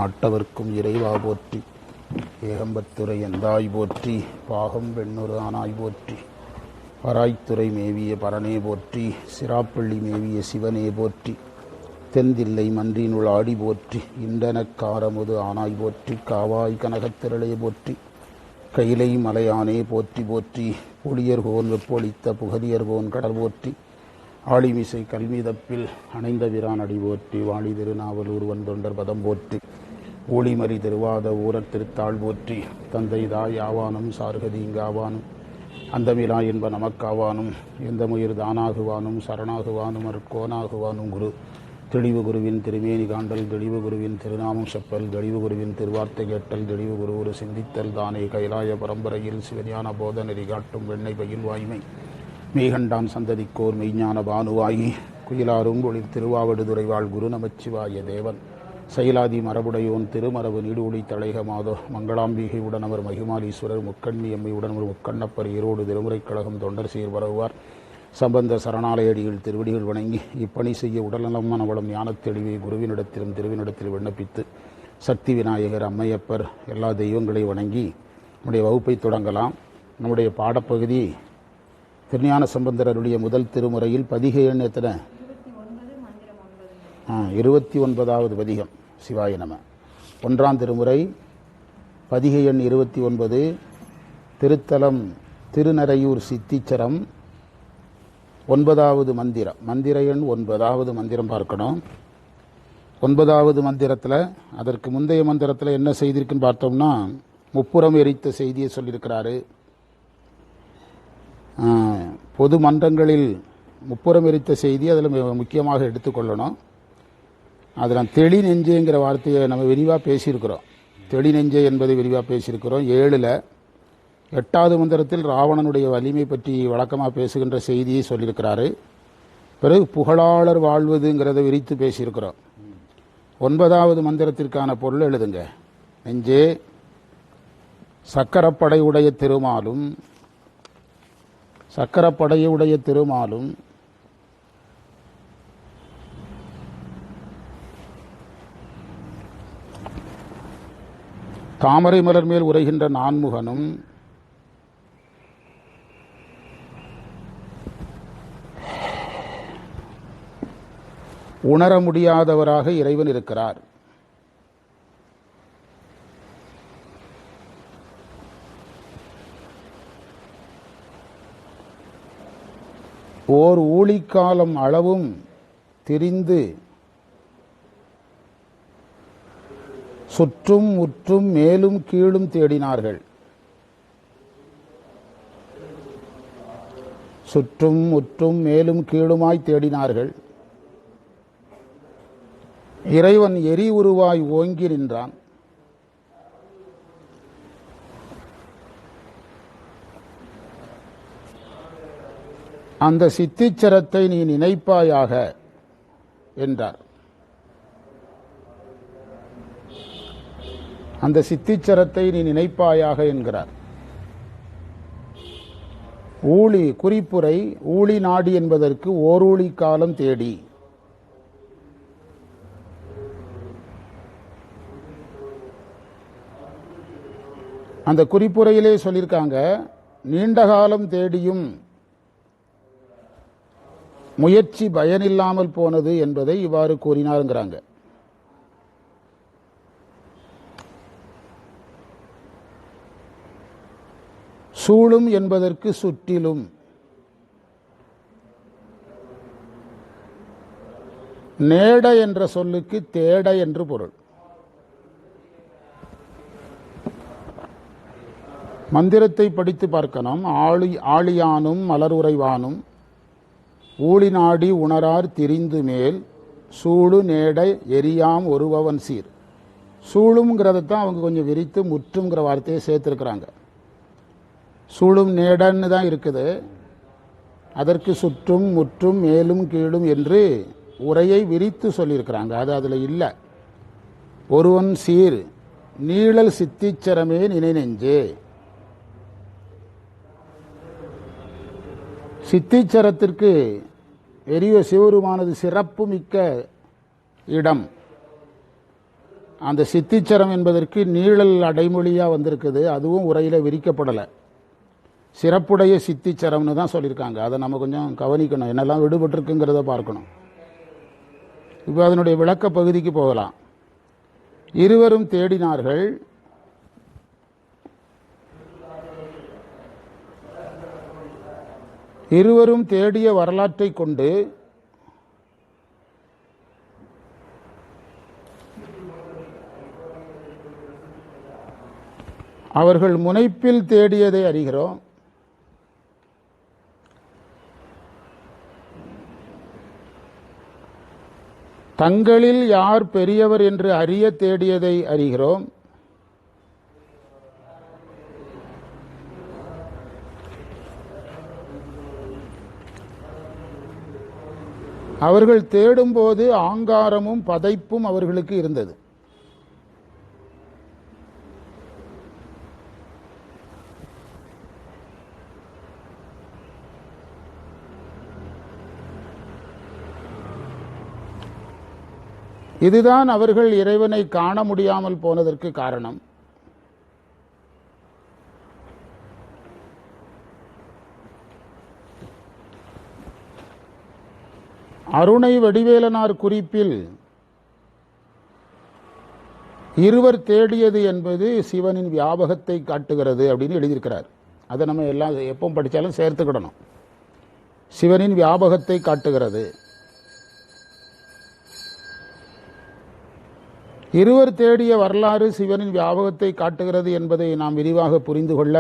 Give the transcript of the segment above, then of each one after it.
நாட்டவர்க்கும் இறைவா போற்றி, ஏகம்பத்துரை எந்தாய் போற்றி, பாகம் பெண்ணொரு ஆனாய் போற்றி, பராய்த்துறை மேவிய பரனே போற்றி, சிராப்பள்ளி மேவிய சிவனே போற்றி, தென்தில்லை மன்றினுள் ஆடி போற்றி, இண்டனக்காரமுது ஆனாய் போற்றி, காவாய் கனகத்திரளே போற்றி, கைலை மலையானே போற்றி போற்றி, புளியர்கோன் வெப்பொழித்த புகலியர்கோன் கடல் போற்றி, ஆளிமிசை கல்விதப்பில் அணைந்த விரான் அடி போற்றி, வாழி திருநாவலூர் வந்தொண்டர் பதம் போற்றி, ஊழிமறி திருவாத ஊரத் திருத்தாள் போற்றி, தந்தை தாய் ஆவானும் சார்கதி இங்காவானும் அந்தமிலா என்ப நமக்காவானும் எந்தமுயிர் தானாகுவானும் சரணாகுவானும் அருட்கோனாகுவானும் குரு தெளிவு குருவின் திருமேனி காண்டல், தெளிவு குருவின் திருநாமம் செப்பல், தெளிவு குருவின் திருவார்த்தை கேட்டல், தெளிவு குரு ஒரு சிந்தித்தல் தானே கைலாய பரம்பரையில் சிவஞான போத நெறி காட்டும் வெண்ணெய் பயில் வாய்மை மெய்கண்டான் சந்ததிக்கோர் மெய்ஞான பானுவாயி குயிலாரும் ஒளிர் திருவாவடுதுறை வாழ் குரு நமச்சிவாய தேவன் செயலாதி மரபுடையோன் திருமரபு நீடுஒளி தலைக மாதோ மங்களாம்பிகை உடனவர் மகிமாலீஸ்வரர் முக்கண்ணி எம்மை உடனவர் முக்கண்ணப்பர் ஈரோடு திருமுறைக் கழகம் தொண்டர் சீர் பரவுவார் சம்பந்த சரணாலயடிகள் திருவடிகள் வணங்கி இப்பணி செய்ய உடல்நலம் மனவளம் ஞானத்தெளிவை குருவினிடத்திலும் திருவினிடத்தில் விண்ணப்பித்து சக்தி விநாயகர் அம்மையப்பர் எல்லா தெய்வங்களை வணங்கி நம்முடைய வகுப்பை தொடங்கலாம். நம்முடைய பாடப்பகுதி திருஞான சம்பந்தருடைய முதல் திருமுறையில் பதிகை எண் எத்தனை? 29வது பதிகம். சிவாய நம. ஒன்றாம் திருமுறை பதிகை எண் 29, திருத்தலம் திருநரையூர் சித்திச்சரம், 9வது மந்திரம். மந்திர எண் 9வது மந்திரம் பார்க்கணும். 9வது மந்திரத்தில் அதற்கு முந்தைய மந்திரத்தில் என்ன செய்திருக்குன்னு பார்த்தோம்னா, முப்புறம் எரித்த செய்தியை சொல்லியிருக்கிறாரு. பொது மன்றங்களில் முப்புறம் எரித்த செய்தி அதில் முக்கியமாக எடுத்துக்கொள்ளணும். அதில் தெளி நெஞ்சேங்கிற வார்த்தையை நம்ம விரிவாக பேசியிருக்கிறோம். தெளி நெஞ்சே என்பதை விரிவாக பேசியிருக்கிறோம். 7ல் 8வது மந்திரத்தில் ராவணனுடைய வலிமை பற்றி வழக்கமாக பேசுகின்ற செய்தியை சொல்லியிருக்கிறாரு. பிறகு புகழாளர் வாழ்வதுங்கிறத விரித்து பேசியிருக்கிறோம். 9வது மந்திரத்திற்கான பொருள் எழுதுங்க. நெஞ்சே சக்கரப்படையுடைய திருமாலும் சக்கரப்படையுடைய திருமாலும் தாமரை மலர் மேல் உரைகின்ற நான்முகனும் உணர முடியாதவராக இறைவன் இருக்கிறார். ஓர் ஊழிக்காலம் அளவும் திரிந்து சுற்றும் முற்றும் மேலும் கீழும் தேடினார்கள். சுற்றும் முற்றும் மேலும் கீழுமாய் தேடினார்கள். இறைவன் எரி உருவாய் ஓங்கி நின்றான். அந்த சித்திச்சரத்தை நீ நினைப்பாயாக என்றார். அந்த சித்திச்சரத்தை நீ நினைப்பாயாக என்கிறார். ஊழி குறிப்புரை ஊழி நாடி என்பதற்கு ஓரூழி காலம் தேடி. அந்த குறிப்புரையிலே சொல்லியிருக்காங்க, நீண்ட காலம் தேடியும் முயற்சி பயனில்லாமல் போனது என்பதை இவ்வாறு கூறினாருங்கிறாங்க. சூழும் என்பதற்கு சுற்றிலும், நேட என்ற சொல்லுக்கு தேட என்று பொருள். மந்திரத்தை படித்து பார்க்கணும். ஆழியானும் மலருறைவானும் ஊழி நாடி உணரார் திரிந்து மேல் சூழு நேட எரியாம் ஒருவன் சீர். சூழுங்கிறதான் அவங்க கொஞ்சம் விரித்து முற்றுங்கிற வார்த்தையை சேர்த்துருக்கிறாங்க. சூழும் நேடன்னு தான் இருக்குது. அதற்கு சுற்றும் முற்றும் மேலும் கீழும் என்று உரையை விரித்து சொல்லியிருக்கிறாங்க. அது அதில் இல்லை. ஒருவன் சீர் நீழல் சித்திச்சரமே நினை நெஞ்சே. சித்திச்சரத்திற்கு பெரிய சிவருமானது சிறப்பு மிக்க இடம். அந்த சித்திச்சரம் என்பதற்கு நீழல் அடைமொழியாக வந்திருக்குது. அதுவும் உரையில் விரிக்கப்படலை. சிறப்புடைய சித்திச்சரம்னு தான் சொல்லியிருக்காங்க. அதை நம்ம கொஞ்சம் கவனிக்கணும், என்னெல்லாம் விடுபட்டிருக்குங்கிறத பார்க்கணும். இப்போ அதனுடைய விளக்க பகுதிக்கு போகலாம். இருவரும் தேடினார்கள். இருவரும் தேடிய வரலாற்றை கொண்டு அவர்கள் முனைப்பில் தேடியதை அறிகிறோம். தங்களில் யார் பெரியவர் என்று அறிய தேடியதை அறிகிறோம். அவர்கள் தேடும்போது ஆங்காரமும் பதைப்பும் அவர்களுக்கு இருந்தது. இதுதான் அவர்கள் இறைவனை காண முடியாமல் போனதற்கு காரணம். அருணை வடிவேலனார் குறிப்பில் இருவர் தேடியது என்பது சிவனின் வியாபகத்தை காட்டுகிறது அப்படின்னு எழுதியிருக்கிறார். அதை நம்ம எல்லாம் எப்போ படித்தாலும் சேர்த்துக்கிடணும். சிவனின் வியாபகத்தை காட்டுகிறது. இருவர் தேடிய வரலாறு சிவனின் வியாபகத்தை காட்டுகிறது என்பதை நாம் விரிவாக புரிந்து கொள்ள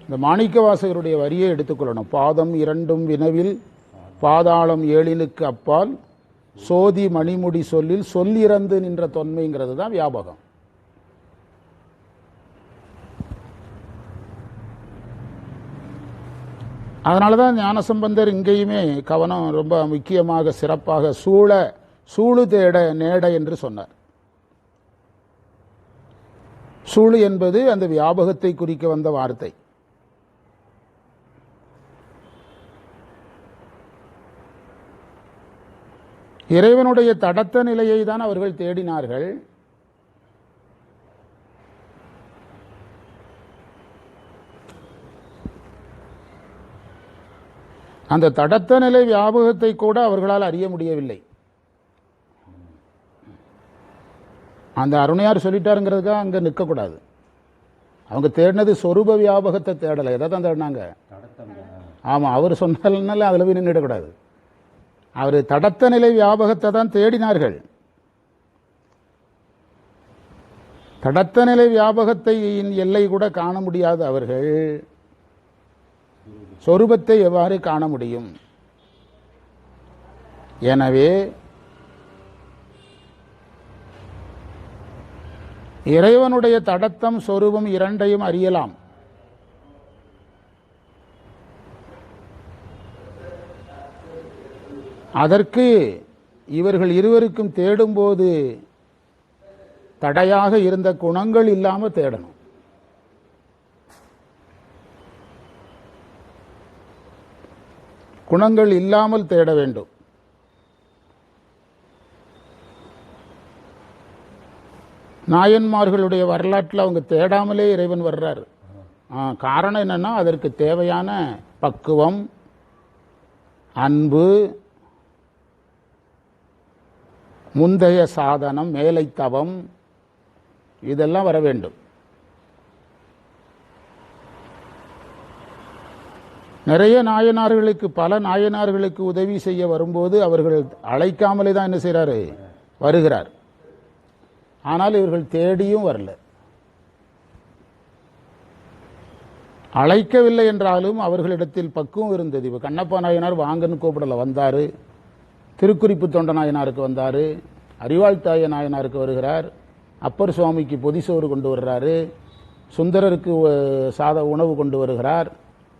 இந்த மாணிக்கவாசகருடைய வரியை எடுத்துக்கொள்ளணும். பாதம் இரண்டும் வினவில் பாதாளம் ஏழினுக்கு அப்பால் சோதி மணிமுடி சொல்லில் சொல்லிறந்து நின்ற தொன்மைங்கிறது தான் வியாபகம். அதனால தான் ஞானசம்பந்தர் இங்கேயுமே கவனம் ரொம்ப முக்கியமாக சிறப்பாக சூழு தேட நேட என்று சொன்னார். சூழு என்பது அந்த வியாபகத்தை குறிக்க வந்த வார்த்தை. இறைவனுடைய தடத்த நிலையை தான் அவர்கள் தேடினார்கள். அந்த தடத்த நிலை வியாபகத்தை கூட அவர்களால் அறிய முடியவில்லை. அந்த அருணையார் சொல்லிட்டாருங்கிறதுக்காக அங்கே நிற்கக்கூடாது. அவங்க தேடினது சொரூப வியாபகத்தை தேடலை. எதை தான் தேடினாங்க? ஆமாம், அவர் சொன்னாலும் அதில் போய் நின்றுடக்கூடாது. அவர் தடத்த நிலை வியாபகத்தை தான் தேடினார்கள். தடத்த நிலை வியாபகத்தை எல்லை கூட காண முடியாத அவர்கள் சொரூபத்தை எவ்வாறு காண முடியும்? எனவே இறைவனுடைய தடத்தம் சொரூபம் இரண்டையும் அறியலாம். அதற்கு இவர்கள் இருவருக்கும் தேடும்போது தடையாக இருந்த குணங்கள் இல்லாமல் தேடணும். குணங்கள் இல்லாமல் தேட வேண்டும். நாயன்மார்களுடைய வரலாற்றில் அவங்க தேடாமலே இறைவன் வர்றார். காரணம் என்னன்னா, அதற்கு தேவையான பக்குவம், அன்பு, முந்தைய சாதனம், மேலை தவம், இதெல்லாம் வர வேண்டும். நிறைய நாயனார்களுக்கு, பல நாயனார்களுக்கு உதவி செய்ய வரும்போது அவர்கள் அழைக்காமலே தான் என்ன செய்கிறாரு? வருகிறார். ஆனால் இவர்கள் தேடியும் வரல. அழைக்கவில்லை என்றாலும் அவர்களிடத்தில் பக்குவம் இருந்தது. இப்போ கண்ணப்பா நாயனார் வாங்கன்னு கூப்பிடல, வந்தார். திருக்குறிப்பு தொண்ட நாயனாருக்கு வந்தார், அறிவாழ்த்தாய நாயனாருக்கு வருகிறார், அப்பர் சுவாமிக்கு பொதிசோறு கொண்டு வர்றாரு, சுந்தரருக்கு உணவு கொண்டு வருகிறார்.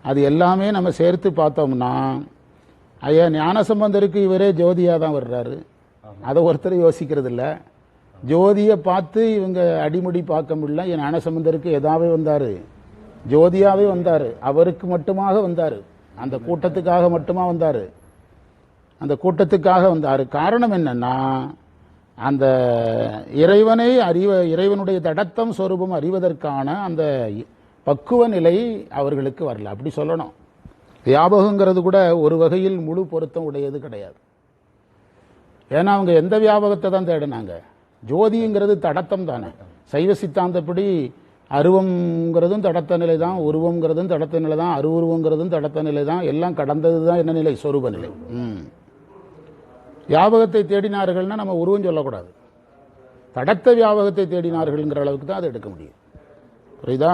அது எல்லாமே நம்ம சேர்த்து பார்த்தோம்னா ஐயா ஞானசம்பந்தருக்கு இவரே ஜோதியாக தான் வர்றாரு. அதை ஒருத்தர் யோசிக்கிறது இல்லை. ஜோதியை பார்த்து இவங்க அடிமுடி பார்க்க முடியல. என் ஞானசம்பந்தருக்கு எதாவே வந்தார், ஜோதியாவே வந்தார். அவருக்கு மட்டுமாக வந்தார், அந்த கூட்டத்துக்காக மட்டுமா வந்தார், அந்த கூட்டத்துக்காக வந்தார். காரணம் என்னன்னா, அந்த இறைவனை இறைவனுடைய தடத்தம் சொரூபம் அறிவதற்கான அந்த பக்குவ நிலை அவர்களுக்கு வரல. அப்படி சொல்லணும். வியாபகங்கிறது கூட ஒரு வகையில் முழு பொருத்தம் உடையது கிடையாது. ஏன்னா அவங்க எந்த வியாபகத்தை தான் தேடினாங்க? ஜோதிங்கிறது தடத்தம் தானே. சைவ சித்தாந்தப்படி அருவம்ங்கிறதும் தடத்த நிலை தான், உருவம்ங்கிறதும் தடத்த நிலை தான், அருவுருவங்கிறதும் தடத்த நிலை தான். எல்லாம் கடந்தது தான் என்ன நிலை? சொரூப நிலை. வியாபகத்தை தேடினார்கள்னா நம்ம உருவம் சொல்லக்கூடாது. தடத்த வியாபகத்தை தேடினார்கள்ங்கிற அளவுக்கு தான் அதை எடுக்க முடியும். புரியுதா?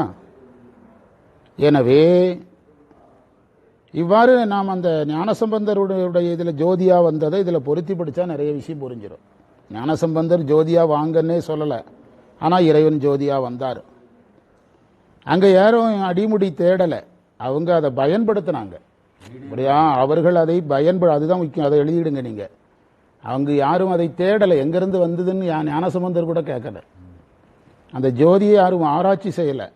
எனவே இவ்வாறு நாம் அந்த ஞானசம்பந்தருடைய இதில் ஜோதியா வந்ததை இதில் பொருத்தி படித்தா நிறைய விஷயம் புரிஞ்சிடும். ஞானசம்பந்தர் ஜோதியா வாங்கன்னே சொல்லலை, ஆனால் இறைவன் ஜோதியா வந்தார். அங்கே யாரும் அடிமுடி தேடலை, அவங்க அதை பயன்படுத்தினாங்க. அப்படியா? அவர்கள் அதை அதுதான் முக்கியம். அதை எழுதிடுங்க நீங்கள். அவங்க யாரும் அதை தேடலை, எங்கேருந்து வந்ததுன்னு ஞானசம்பந்தர் கூட கேட்கல. அந்த ஜோதியை யாரும் ஆராய்ச்சி செய்யலை.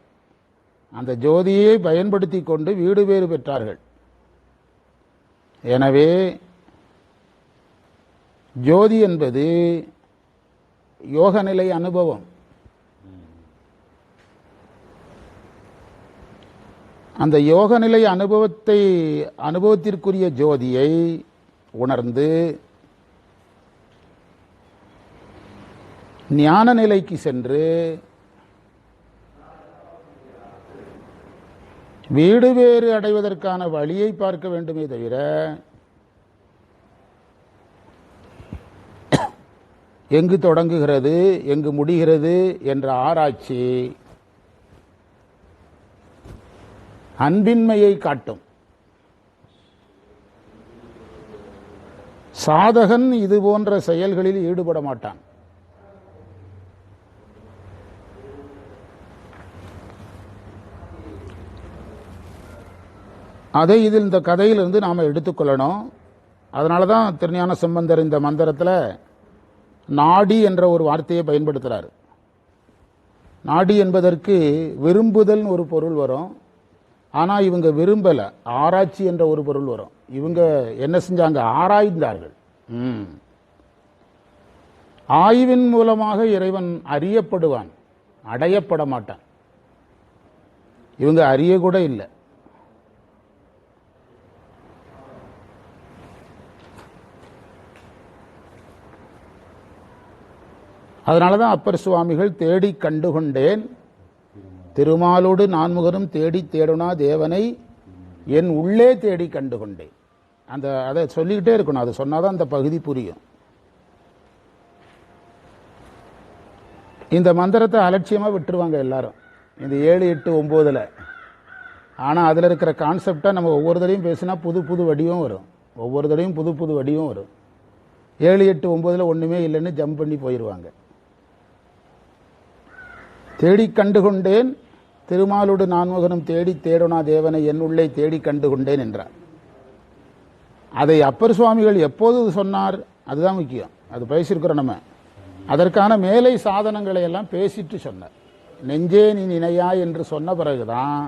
அந்த ஜோதியை பயன்படுத்தி கொண்டு வீடு பேறு பெற்றார்கள். எனவே ஜோதி என்பது யோகநிலை அனுபவம். அந்த யோகநிலை அனுபவத்திற்குரிய ஜோதியை உணர்ந்து ஞான நிலைக்கு சென்று வீடு வேறு அடைவதற்கான வழியை பார்க்க வேண்டுமே தவிர எங்கு தொடங்குகிறது எங்கு முடிகிறது என்ற ஆராய்ச்சி அன்பின்மையை காட்டும். சாதகன் இது போன்ற செயல்களில் ஈடுபட மாட்டான். அதை இந்த கதையிலிருந்து நாம் எடுத்துக்கொள்ளணும். அதனால தான் திருஞான சம்பந்தர் இந்த மந்திரத்தில் நாடி என்ற ஒரு வார்த்தையை பயன்படுத்துகிறார். நாடி என்பதற்கு விரும்புதல் ஒரு பொருள் வரும். ஆனால் இவங்க விரும்பலை, ஆராய்ச்சி என்ற ஒரு பொருள் வரும். இவங்க என்ன செஞ்சாங்க? ஆராய்ந்தார்கள். ஆய்வின் மூலமாக இறைவன் அறியப்படுவான், அடையப்பட மாட்டான். இவங்க அறிய கூட இல்லை. அதனால தான் அப்பர் சுவாமிகள் தேடி கண்டுகொண்டேன் திருமாலோடு நான்முகனும் தேடி தேடுனா தேவனை என் உள்ளே தேடி கண்டுகொண்டேன். அதை சொல்லிக்கிட்டே இருக்கணும். அதை சொன்னாதான் அந்த பகுதி புரியும். இந்த மந்திரத்தை அலட்சியமாக விட்டுருவாங்க எல்லாரும், இந்த 7, 8, 9. ஆனால் அதில் இருக்கிற கான்செப்டை நம்ம ஒவ்வொரு தடையும் பேசினா புது புது வடிவம் வரும். ஒவ்வொரு தடையும் புது புது வடிவம் வரும். 7, 8, 9 ஒன்றுமே இல்லைன்னு ஜம்ப் பண்ணி போயிடுவாங்க. தேடி கண்டுகொண்டேன் திருமாலோடு நான்முகனும் தேடி தேடுனா தேவனை என் உள்ளே தேடி கண்டுகொண்டேன் என்றார். அதை அப்பர் சுவாமிகள் எப்போது சொன்னார்? அதுதான் முக்கியம். அது பேசியிருக்கிறோம் நம்ம. அதற்கான மேலை சாதனங்களை எல்லாம் பேசிட்டு சொன்னார். நெஞ்சே நீ நினையா என்று சொன்ன பிறகுதான்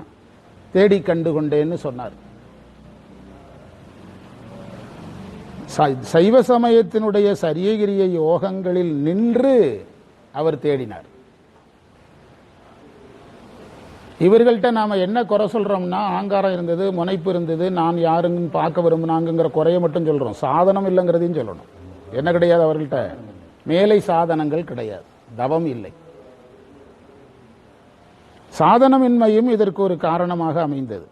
தேடி கண்டுகொண்டேன்னு சொன்னார். சைவ சமயத்தினுடைய சரியகிரிய யோகங்களில் நின்று அவர் தேடினார். இவர்கள்ட்ட நாம் என்ன குறை சொல்கிறோம்னா, ஆங்காரம் இருந்தது, முனைப்பு இருந்தது, நான் யாருன்னு பார்க்க விரும்பினாங்கிற குறைய மட்டும் சொல்கிறோம். சாதனம் இல்லைங்கிறதையும் சொல்லணும். என்ன கிடையாது அவர்கள்ட்ட? மேலை சாதனங்கள் கிடையாது, தவம் இல்லை. சாதனமின்மையும் இதற்கு ஒரு காரணமாக அமைந்தது.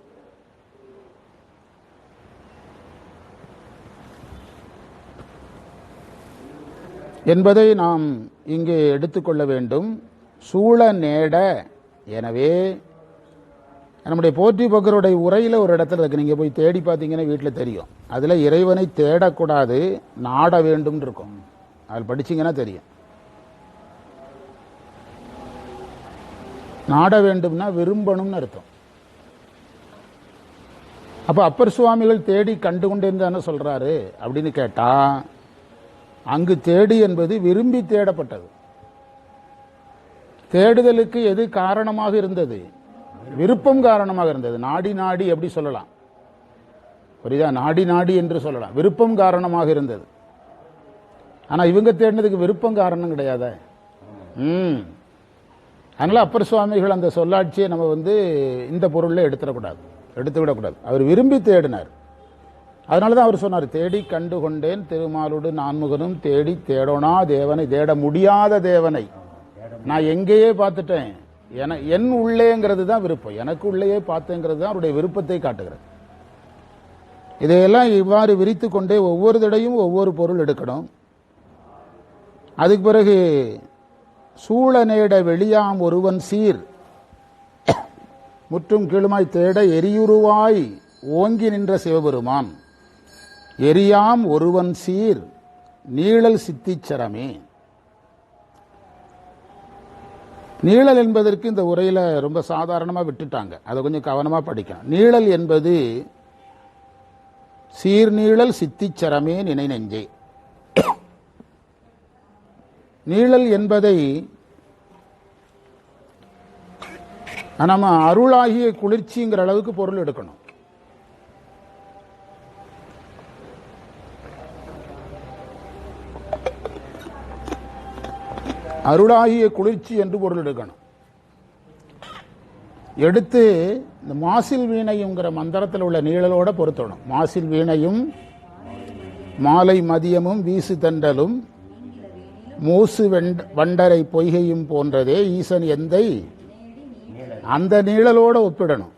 என்பதை நாம் இங்கே எடுத்துக்கொள்ள வேண்டும். சூழ நேட. எனவே நம்முடைய போற்றி பக்கருடைய உரையில் ஒரு இடத்துல இருக்கு, நீங்கள் போய் தேடி பார்த்தீங்கன்னா வீட்டில் தெரியும். அதில் இறைவனை தேடக்கூடாது, நாட வேண்டும் இருக்கும். அதில் படிச்சிங்கன்னா தெரியும். நாட வேண்டும்னா விரும்பணும்னு அர்த்தம். அப்போ அப்பர் சுவாமிகள் தேடி கண்டுகொண்டேன்னு தானே சொல்கிறாரு அப்படின்னு கேட்டால், அங்கு தேடி என்பது விரும்பி தேடப்பட்டது. தேடுதலுக்கு எது காரணமாக இருந்தது? விருப்பம் காரணமாக இருந்தது. நாடி நாடி எப்படி சொல்லலாம்? புரியுதா? நாடி நாடி என்று சொல்லலாம். விருப்பம் காரணமாக இருந்தது. ஆனால் இவங்க தேடினதுக்கு விருப்பம் காரணம் கிடையாத. அதனால் அப்பர் சுவாமிகள் அந்த சொல்லாட்சியை நம்ம இந்த பொருளில் எடுத்துவிடக்கூடாது. அவர் விரும்பி தேடினார். அதனால தான் அவர் சொன்னார், தேடி கண்டு கொண்டேன் திருமாலுடு நான்முகனும் தேடி தேடோனா தேவனை, தேட முடியாத தேவனை நான் எங்கேயே பார்த்துட்டேன். என் உள்ளேங்கிறது தான் விருப்பம், எனக்கு உள்ளேயே பார்த்தேங்கிறது தான் அவருடைய விருப்பத்தை காட்டுகிறது. இதையெல்லாம் இவ்வாறு விரித்து கொண்டே ஒவ்வொரு தடையும் ஒவ்வொரு பொருள் எடுக்கணும். அதுக்கு பிறகு சூழ நேட வெளியாம் ஒருவன் சீர் முற்றும் கீழுமாய் தேட எரியுருவாய் ஓங்கி நின்ற சிவபெருமான் எரியாம் ஒருவன் சீர் நீழல் சித்திச்சரமே. நீழல் என்பதற்கு இந்த உரையில ரொம்ப சாதாரணமாக விட்டுட்டாங்க, அதை கொஞ்சம் கவனமா படிக்கணும். நீழல் என்பது சீர்நீழல் சித்திச்சரமே நினை நெஞ்சே. நீழல் என்பதை நம்ம அருளாகிய குளிர்ச்சிங்கிற அளவுக்கு பொருள் எடுக்கணும். அருளாகிய குளிர்ச்சி என்று பொருள் எடுக்கணும். எடுத்து இந்த மாசில் வீணையுங்கிற மந்திரத்தில் உள்ள நீழலோட பொருத்தணும். மாசில் வீணையும் மாலை மதியமும் வீசு தண்டலும் மூசு வண்டரை பொய்கையும் போன்றதே ஈசன் எந்தை, அந்த நீழலோட ஒப்பிடணும்.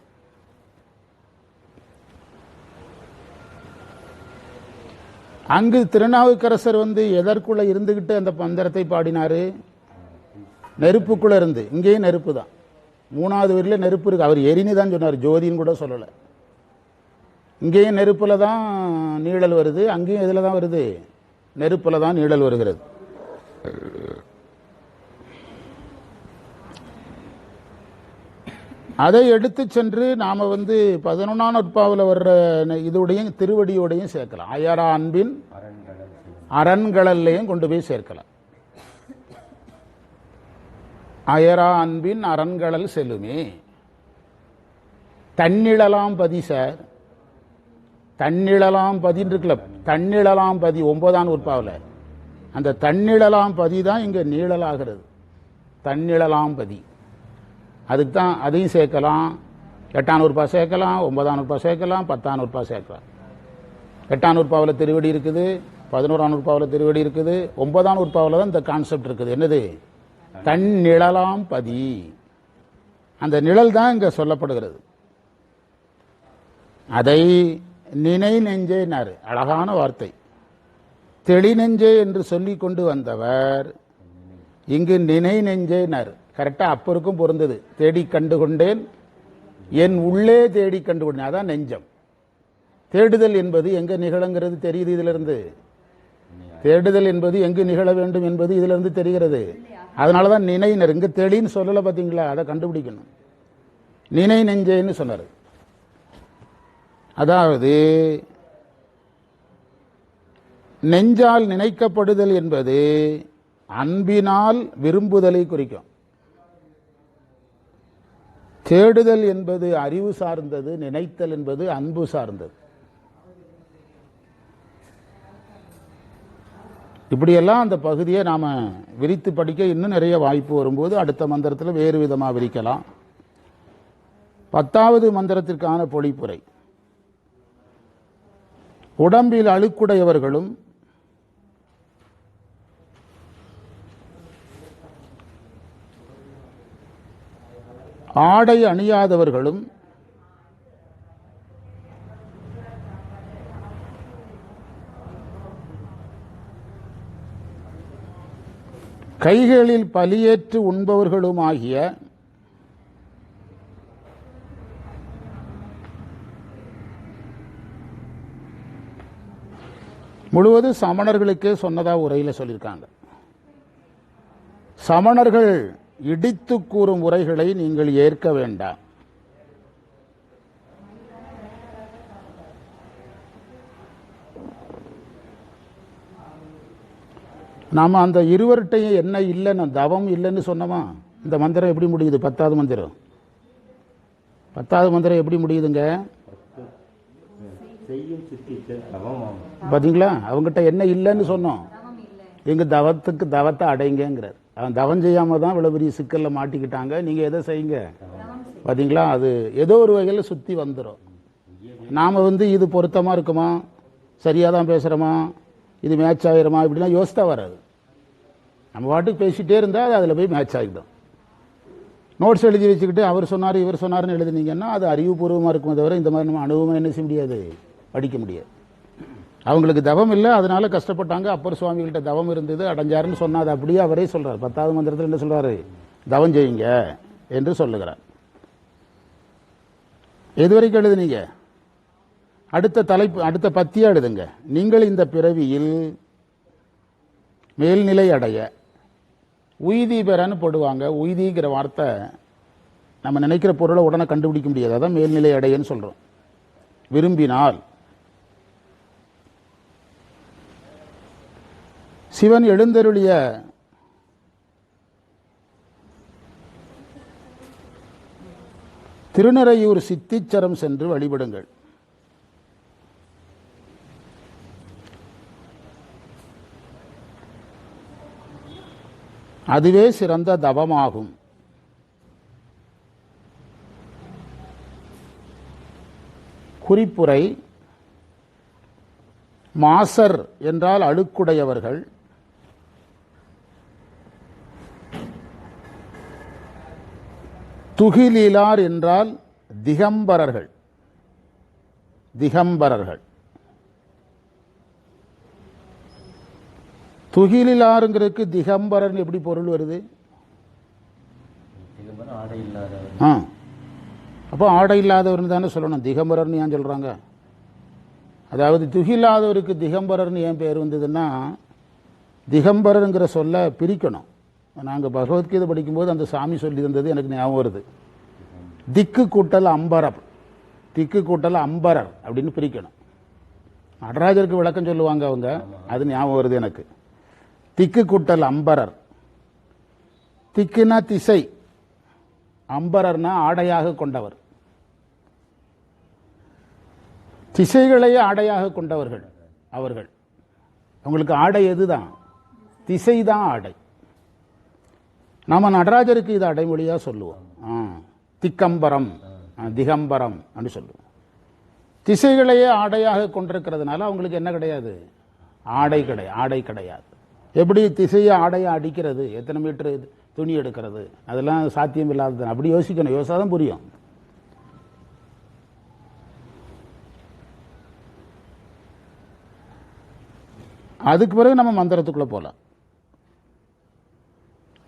அங்கு திருநாவுக்கரசர் எதற்குள்ள இருந்துகிட்டு அந்த மந்திரத்தை பாடினாரு? நெருப்புக்குள்ள இருந்து. இங்கேயும் நெருப்பு தான். மூணாவது வரியில நெருப்பு இருக்கு. அவர் எரினி தான் சொன்னார், ஜோதின்னு கூட சொல்லலை. இங்கேயும் நெருப்புல தான் நீழல் வருது, அங்கேயும் எதுல தான் வருது? நெருப்புல தான் நீழல் வருகிறது. அதை எடுத்து சென்று நாம 11ஆம் நூற்பாவில் வர்ற இதோடையும் திருவடியோடையும் சேர்க்கலாம். அயரா அன்பின் அரண்களல்லையும் கொண்டு போய் சேர்க்கலாம். அயரா அன்பின் அரண்களல் செல்லுமே. தன்னிழலாம் பதி சார், தன்னிழலாம் பதின்னு இருக்குல்ல, தன்னிழலாம் பதி 9ஆம் நூற்பாவில் அந்த தன்னிழலாம் பதி தான் இங்க நீழலாகிறது. தன்னிழலாம் பதி, அதுக்கு தான் அதையும் சேர்க்கலாம். 8ஆம் நூற்பா சேர்க்கலாம், 9ஆம் நூற்பா சேர்க்கலாம், 10ஆம் நூற்பா சேர்க்கலாம். 8ஆம் நூற்பாவில் திருவடி இருக்குது, 11ஆம் நூற்பாவில் திருவடி இருக்குது, 9ஆம் நூற்பாவில் தான் இந்த கான்செப்ட் இருக்குது. என்னது? தன் நிழலாம் பதி. அந்த நிழல் தான் இங்க சொல்லப்படுகிறது. அதை நினை நெஞ்சேனாரு, அழகான வார்த்தை. தெளி நெஞ்சே என்று சொல்லி கொண்டு வந்தவர் இங்கு நினை நெஞ்சேனாரு. கரெக்டா அப்பருக்கும் பொருந்தது. தேடி கண்டு கொண்டேன், என் உள்ளே தேடி கண்டு கொண்டேன், அதான் நெஞ்சம். தேடுதல் என்பது எங்க நிகழங்கிறது தெரியுது இதுல இருந்து. தேடுதல் என்பது எங்கு நிகழ வேண்டும் என்பது இதுல இருந்து தெரிகிறது. அதனாலதான் நினைனர். இங்க தெளின்னு சொல்லல, பாத்தீங்களா? அதை கண்டுபிடிக்கணும். நினை நெஞ்சேன்னு சொன்னாரு. அதாவது நெஞ்சால் நினைக்கப்படுதல் என்பது அன்பினால் விரும்புதலை குறிக்கும். தேடுதல் என்பது அறிவு சார்ந்தது, நினைத்தல் என்பது அன்பு சார்ந்தது. இப்படியெல்லாம் அந்த பகுதியை நாம விரித்து படிக்க இன்னும் நிறைய வாய்ப்பு வரும்போது அடுத்த மந்திரத்தில் வேறு விதமாக விரிக்கலாம். 10வது மந்திரத்திற்கான பொழிப்புரை. உடம்பில் அழுக்குடையவர்களும் ஆடை அணியாதவர்களும் கைகளில் பலியேற்று உண்பவர்களுமாகிய முழுவது சமணர்களுக்கே சொன்னதா உரையில சொல்லியிருக்காங்க. சமணர்கள் இடித்து கூறும் உரைகளை நீங்கள் ஏற்க வேண்டாம். நாம அந்த இருவர்கிட்டையும் என்ன இல்லைன்னு, தவம் இல்லைன்னு சொன்னோமா? இந்த மந்திரம் எப்படி முடியுது? 10வது மந்திரம். 10வது மந்திரம் எப்படி முடியுதுங்க? பாத்தீங்களா? அவங்ககிட்ட என்ன இல்லைன்னு சொன்னோம்? எங்கள் தவத்துக்கு தவத்தை அடைங்கிறார். அவன் தவம் செய்யாமல் தான் இவ்வளோ பெரிய சிக்கலில் மாட்டிக்கிட்டாங்க. நீங்கள் எதை செய்யுங்க பார்த்தீங்களா? அது ஏதோ ஒரு வகையில் சுற்றி வந்துடும். நாம் இது பொருத்தமாக இருக்குமா, சரியாக தான் பேசுகிறோமா, இது மேட்ச் ஆகிருமா இப்படிலாம் யோசித்தா வராது. நம்ம பாட்டுக்கு பேசிகிட்டே இருந்தால் அது அதில் போய் மேட்ச் ஆகிடும். நோட்ஸ் எழுதி வச்சுக்கிட்டு அவர் சொன்னார் இவர் சொன்னார்னு எழுதுனீங்கன்னா அது அறிவுபூர்வமாக இருக்குமே தவிர இந்த மாதிரி நம்ம அனுபவமாக என்ன செய்ய முடியாது, படிக்க முடியாது. அவங்களுக்கு தவம் இல்லை, அதனால கஷ்டப்பட்டாங்க. அப்பர் சுவாமிகள்கிட்ட தவம் இருந்தது, அடைஞ்சாருன்னு சொன்னாது. அப்படியே அவரே சொல்கிறார். 10வது மந்திரத்தில் என்ன சொல்கிறாரு? தவம் செய்யுங்க என்று சொல்லுகிறார். எது வரைக்கும் எழுதுனீங்க? அடுத்த தலைப்பு, அடுத்த பத்தியாக எழுதுங்க. நீங்கள் இந்த பிறவியில் மேல்நிலை அடைய உய்தி பெறன்னு போடுவாங்க. உய்திங்கிற வார்த்தை நம்ம நினைக்கிற பொருளை உடனே கண்டுபிடிக்க முடியாது. அதான் மேல்நிலை அடையன்னு சொல்கிறோம். விரும்பினால் சிவன் எழுந்தருளிய திருநறையூர் சித்திச்சரம் சென்று வழிபடுங்கள். அதுவே சிறந்த தவமாகும். குறிப்புரை: மாசர் என்றால் அழுக்குடையவர்கள், துகிலிலார் என்றால் திகம்பரர்கள். திகம்பரர்கள் துகிலிலாருங்கிறதுக்கு திகம்பரன் எப்படி பொருள் வருது? அப்போ ஆடை இல்லாதவர்னு தானே சொல்லணும். திகம்பரர்னு ஏன் சொல்றாங்க? அதாவது துகிலாதவருக்கு திகம்பரர்னு ஏன் பேர் வந்ததுன்னா, திகம்பரருங்கிற சொல்ல பிரிக்கணும். நாங்கள் பகவத்கீதை படிக்கும்போது அந்த சாமி சொல்லி தந்தது எனக்கு ஞாபகம் வருது. திக்கு கூட்டல் அம்பரர், திக்கு கூட்டல் அம்பரர் அப்படின்னு பிரிக்கணும். நடராஜருக்கு விளக்கம் சொல்லுவாங்க அவங்க, அது ஞாபகம் வருது எனக்கு. திக்கு கூட்டல் அம்பரர். திக்குனா திசை, அம்பரர்னா ஆடையாக கொண்டவர். திசைகளையே ஆடையாக கொண்டவர்கள் அவர்கள். அவங்களுக்கு ஆடை எதுதான்? திசை தான் ஆடை. நாம நடராஜருக்கு இது அடைமொழியா சொல்லுவோம். திக்கம்பரம், திகம்பரம் அப்படின்னு சொல்லுவோம். திசைகளையே ஆடையாக கொண்டிருக்கிறதுனால அவங்களுக்கு என்ன கிடையாது? ஆடை கிடையாது. ஆடை கிடையாது. எப்படி திசையை ஆடையை அடிக்கிறது, எத்தனை மீட்டர் துணி எடுக்கிறது, அதெல்லாம் சாத்தியம் இல்லாதது. அப்படி யோசிக்கணும், யோசிச்சாதான் புரியும். அதுக்கு பிறகு நம்ம மந்திரத்துக்குள்ள போலாம்.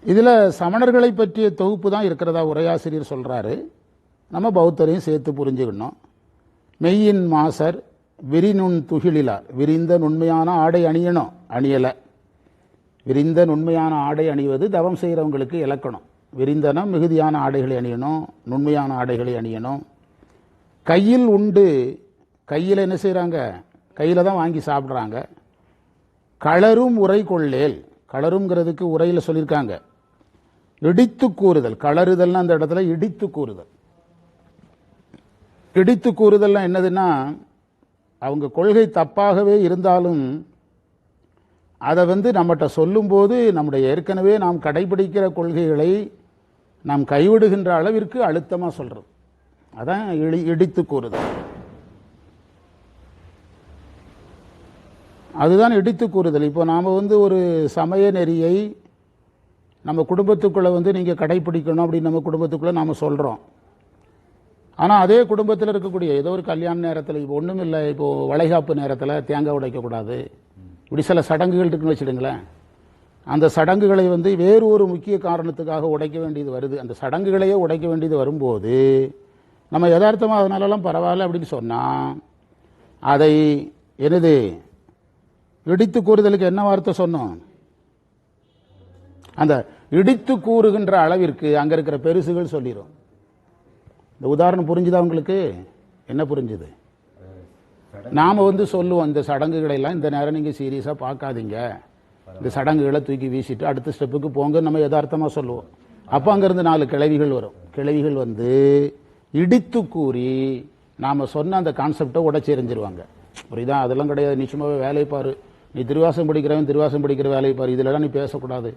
இதுல சமணர்களை பற்றிய தொகுப்பு தான் இருக்கிறதா உரையாசிரியர் சொல்றாரு. நம்ம பௌத்தரையும் சேர்த்து புரிஞ்சுக்கணும். மெய்யின் மாசர் விரிநுண் துகிலிலார். விரிந்த நுண்மையான ஆடை அணியணும், அணியல. விரிந்த நுண்மையான ஆடை அணிவது தவம் செய்கிறவங்களுக்கு இலக்கணம். விரிந்தன மிகுதியான ஆடைகளை அணியணும், நுண்மையான ஆடைகளை அணியணும். கையில் உண்டு, கையில் என்ன செய்கிறாங்க? கையில் தான் வாங்கி சாப்பிட்றாங்க. களரும் உரை கொள்ளேல், களருங்கிறதுக்கு உரையில் சொல்லியிருக்காங்க. இடித்து கூறுதல், களறுதல்னா அந்த இடத்துல இடித்து கூறுதல். இடித்து கூறுதல்லாம் என்னதுன்னா, அவங்க கொள்கை தப்பாகவே இருந்தாலும் அதை நம்மகிட்ட சொல்லும்போது நம்முடைய ஏற்கனவே நாம் கடைபிடிக்கிற கொள்கைகளை நாம் கைவிடுகின்ற அளவிற்கு அழுத்தமாக சொல்றது. அதான் இடித்து கூறுதல். அதுதான் இடித்து கூறுதல். இப்போ நாம் ஒரு சமய நெறியை நம்ம குடும்பத்துக்குள்ளே நீங்கள் கடைபிடிக்கணும் அப்படின்னு நம்ம குடும்பத்துக்குள்ளே நாம் சொல்கிறோம். ஆனால் அதே குடும்பத்தில் இருக்கக்கூடிய ஏதோ ஒரு கல்யாண நேரத்தில், இப்போ ஒன்றும் இல்லை, இப்போது வளைகாப்பு நேரத்தில் தேங்காய் உடைக்கக்கூடாது, இப்படி சில சடங்குகள் இருக்குன்னு வச்சுடுங்களேன். அந்த சடங்குகளை வேறு ஒரு முக்கிய காரணத்துக்காக உடைக்க வேண்டியது வருது. அந்த சடங்குகளையே உடைக்க வேண்டியது வரும்போது நம்ம யதார்த்தமாக அதனாலலாம் பரவாயில்ல அப்படின்னு சொன்னால், அதை என்னது இடித்து கூறுதலுக்கு என்ன வார்த்தை சொன்னோம்? அந்த இடித்து கூறுகின்ற அளவிற்கு அங்கே இருக்கிற பெருசுகள் சொல்லிடும். இந்த உதாரணம் புரிஞ்சுதா உங்களுக்கு? என்ன புரிஞ்சுது? நாம் சொல்லுவோம், இந்த சடங்குகளை எல்லாம் இந்த நேரம் நீங்கள் சீரியஸாக பார்க்காதீங்க, இந்த சடங்குகளை தூக்கி வீசிட்டு அடுத்த ஸ்டெப்புக்கு போங்க நம்ம யதார்த்தமாக சொல்லுவோம். அப்போ அங்கேருந்து 4 கிளவிகள் வரும். கிளவிகள் இடித்து கூறி நாம் சொன்ன அந்த கான்செப்டை உடைச்சி எறிஞ்சிருவாங்க. புரியுதா? அதெல்லாம் கிடையாது, நிச்சயமாகவே வேலை பாரு, நீ திருவாசம் படிக்கிற வேலையை பாரு, இதிலெல்லாம் நீ பேசக்கூடாது.